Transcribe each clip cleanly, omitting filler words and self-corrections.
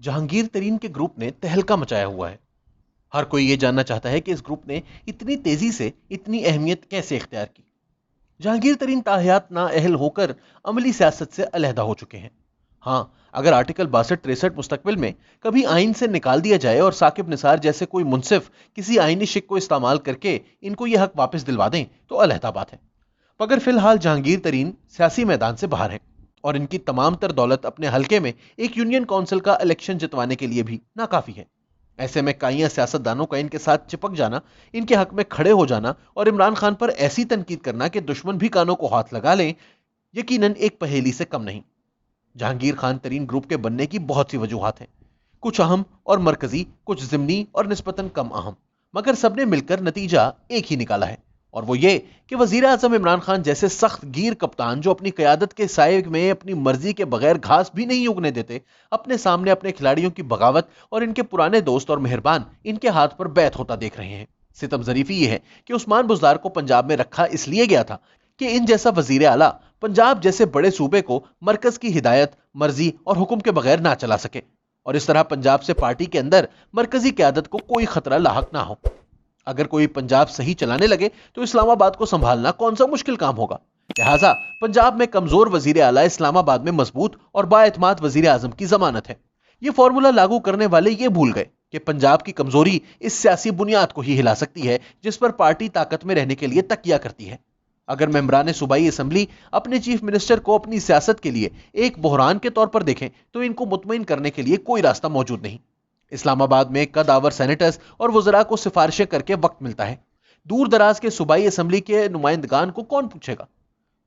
जहांगीर तरीन के ग्रुप ने तहलका मचाया हुआ है। हर कोई ये जानना चाहता है कि इस ग्रुप ने इतनी तेजी से इतनी अहमियत कैसे इख्तियार की। जहांगीर तरीन ताहयात नाअहल होकर अमली सियासत से अलहदा हो चुके हैं। हाँ, अगर आर्टिकल 62-63 मुस्तकबिल में कभी आइन से निकाल दिया जाए और साकिब निसार जैसे कोई मुंसिफ किसी आइनी शिक को इस्तेमाल करके इनको यह हक वापस दिलवा दें तो अलहदा बात है, मगर फिलहाल जहांगीर तरीन सियासी मैदान से बाहर हैं और इनकी तमाम तर दौलत अपने हलके में एक यूनियन काउंसिल का इलेक्शन जितवाने के लिए भी नाकाफी है। ऐसे में काइयां सियासतदानों का इनके साथ चिपक जाना, इनके हक में खड़े हो जाना और इमरान खान पर ऐसी तनकीद करना कि दुश्मन भी कानों को हाथ लगा लें, यकीनन एक पहेली से कम नहीं। जहांगीर खान तरीन ग्रुप के बनने की बहुत सी वजूहात हैं, कुछ अहम और मरकजी, कुछ जिमनी और निस्बतन कम अहम, मगर सबने मिलकर नतीजा एक ही निकाला है, और वो ये कि वजीर आजम इमरान खान जैसे सख्त गिर कप्तान जो अपनी क़यादत के साये में अपनी मर्जी के बगैर घास भी नहीं उगने देते, अपने सामने अपने खिलाड़ियों की बगावत और इनके पुराने दोस्त और मेहरबान इनके हाथ पर बैत होता देख रहे हैं। सितम ज़रीफी ये है कि उस्मान बुज़दार को पंजाब में रखा इसलिए गया था कि इन जैसा वजीर आला पंजाब जैसे बड़े सूबे को मरकज की हिदायत, मर्जी और हुक्म के बगैर ना चला सके, और इस तरह पंजाब से पार्टी के अंदर मरकजी क़यादत को कोई खतरा लाहक ना हो। अगर कोई पंजाब सही चलाने लगे तो इस्लामाबाद को संभालना कौन सा मुश्किल काम होगा। लिहाजा पंजाब में कमजोर वजीर आला इस्लामाबाद में मजबूत और बाएतमाद वजीर आजम की जमानत है। ये फॉर्मूला लागू करने वाले ये भूल गए कि पंजाब की कमजोरी इस सियासी बुनियाद को ही हिला सकती है जिस पर पार्टी ताकत में रहने के लिए तकिया करती है। अगर मेंबरान सूबाई असम्बली अपने चीफ मिनिस्टर को अपनी सियासत के लिए एक बहरान के तौर पर देखें तो इनको मुतमईन करने के लिए कोई रास्ता मौजूद नहीं। इस्लामाबाद में कदावर सेनेटर्स और वज़रा को सिफारिशें करके वक्त मिलता है, दूर दराज के सूबाई असम्बली के नुमाइंदगान को कौन पूछेगा।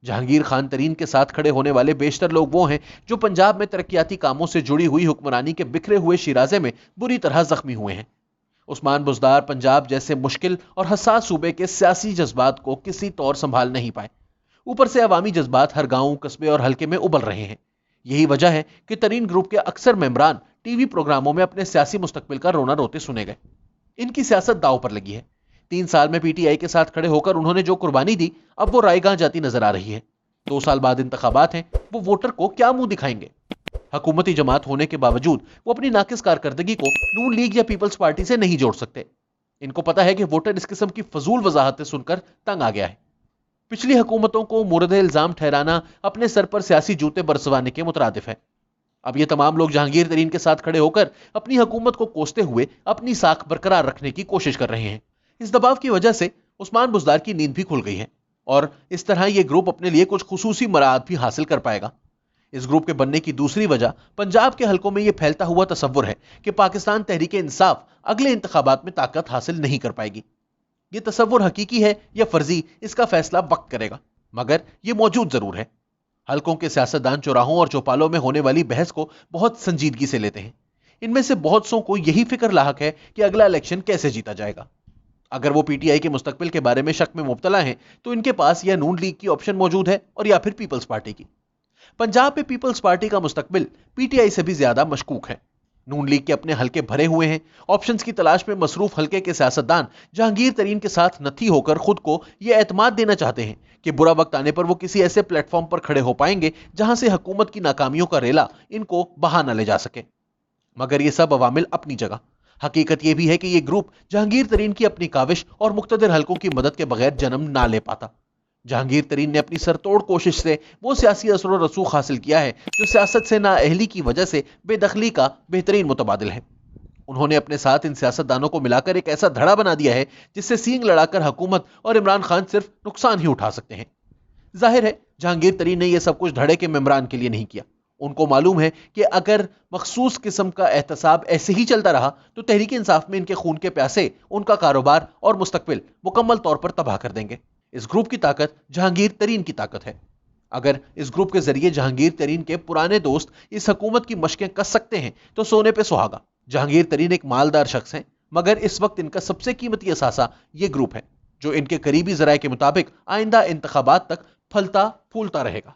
जहांगीर खान तरीन के साथ खड़े होने वाले बेशतर लोग वो हैं जो पंजाब में तरक्याती कामों से जुड़ी हुई हुक्मरानी के बिखरे हुए शिराजे में बुरी तरह जख्मी हुए हैं। उस्मान बुज़दार पंजाब जैसे मुश्किल और हसास सूबे के सियासी जज्बात को किसी तौर संभाल नहीं पाए। ऊपर से अवामी जज्बात हर गांव, कस्बे और हल्के में उबल रहे हैं। यही वजह है कि तरीन ग्रुप के अक्सर मेंबरान टीवी प्रोग्रामों में अपने सियासी मुस्तकबिल का रोना रोते सुने गए। इनकी सियासत दांव पर लगी है। 3 साल में पीटीआई के साथ खड़े होकर उन्होंने जो कुर्बानी दी, अब वो रायगां जाती नजर आ रही है। 2 साल बाद इंतखाबात हैं, वो वोटर को क्या मुंह दिखाएंगे। हुकूमती जमात होने के बावजूद वो अपनी नाकिस कारकर्दगी को नून लीग या पीपल्स पार्टी से नहीं जोड़ सकते। इनको पता है कि वोटर इस किस्म की फजूल वजाहतें सुनकर तंग आ गया है। पिछली हुकूमतों को मुर्द इल्जाम ठहराना अपने सर पर सियासी जूते बरसवाने के मुतरादिफ है। अब ये तमाम लोग जहांगीर तरीन के साथ खड़े होकर अपनी हुकूमत को कोसते हुए अपनी साख बरकरार रखने की कोशिश कर रहे हैं। इस दबाव की वजह से उस्मान बुज़दार की नींद भी खुल गई है और इस तरह ये ग्रुप अपने लिए कुछ खुसूसी मराहत भी हासिल कर पाएगा। इस ग्रुप के बनने की दूसरी वजह पंजाब के हलकों में यह फैलता हुआ तसव्वुर है कि पाकिस्तान तहरीक इंसाफ अगले इंतखाबात में ताकत हासिल नहीं कर पाएगी। यह तसव्वुर हकीकी है या फर्जी, इसका फैसला वक्त करेगा, मगर यह मौजूद जरूर है। हलकों के सियासतदान चौराहों और चौपालों में होने वाली बहस को बहुत संजीदगी से लेते हैं। इनमें से बहुत सौ को यही फिक्र लाहक है कि अगला इलेक्शन कैसे जीता जाएगा। अगर वो पीटीआई के मुस्तकबिल के बारे में शक में मुब्तला हैं तो इनके पास या नून लीग की ऑप्शन मौजूद है और या फिर पीपल्स पार्टी की। पंजाब में पीपल्स पार्टी का मुस्तकबिल पीटीआई से भी ज्यादा मशकूक है। नून लीग के अपने हलके भरे हुए हैं। ऑप्शंस की तलाश में मसरूफ हलके के सियासतदान जहांगीर तरीन के साथ नथी होकर खुद को यह एतमाद देना चाहते हैं कि बुरा वक्त आने पर वो किसी ऐसे प्लेटफॉर्म पर खड़े हो पाएंगे जहां से हुकूमत की नाकामियों का रेला इनको बहा न ले जा सके। मगर ये सब अवामिल अपनी जगह। हकीकत यह भी है कि यह ग्रुप जहांगीर तरीन की अपनी काविश और मुक्तदिर हलकों की मदद के बगैर जन्म ना ले पाता। जहांगीर तरीन ने अपनी सरतोड़ कोशिश से वो सियासी असर और रसूख हासिल किया है जो सियासत से नाअहली की वजह से बेदखली का बेहतरीन मुतबादिल है। उन्होंने अपने साथ इन सियासतदानों को मिलाकर एक ऐसा धड़ा बना दिया है जिससे सींग लड़ाकर हुकूमत और इमरान खान सिर्फ नुकसान ही उठा सकते हैं। जाहिर है जहांगीर तरीन ने यह सब कुछ धड़े के मेंबरान के लिए नहीं किया। उनको मालूम है कि अगर मखसूस किस्म का एहतसाब ऐसे ही चलता रहा तो तहरीक इंसाफ में इनके खून के प्यासे उनका कारोबार और मुस्तकबिल मुकम्मल तौर पर तबाह कर देंगे। इस ग्रुप की ताकत जहांगीर तरीन की ताकत है। अगर इस ग्रुप के जरिए जहांगीर तरीन के पुराने दोस्त इस हुकूमत की मशकें कस सकते हैं तो सोने पे सुहागा। जहांगीर तरीन एक मालदार शख्स हैं, मगर इस वक्त इनका सबसे कीमती असासा ये ग्रुप है जो इनके करीबी जराये के मुताबिक आइंदा इंतखाबात तक फलता फूलता रहेगा।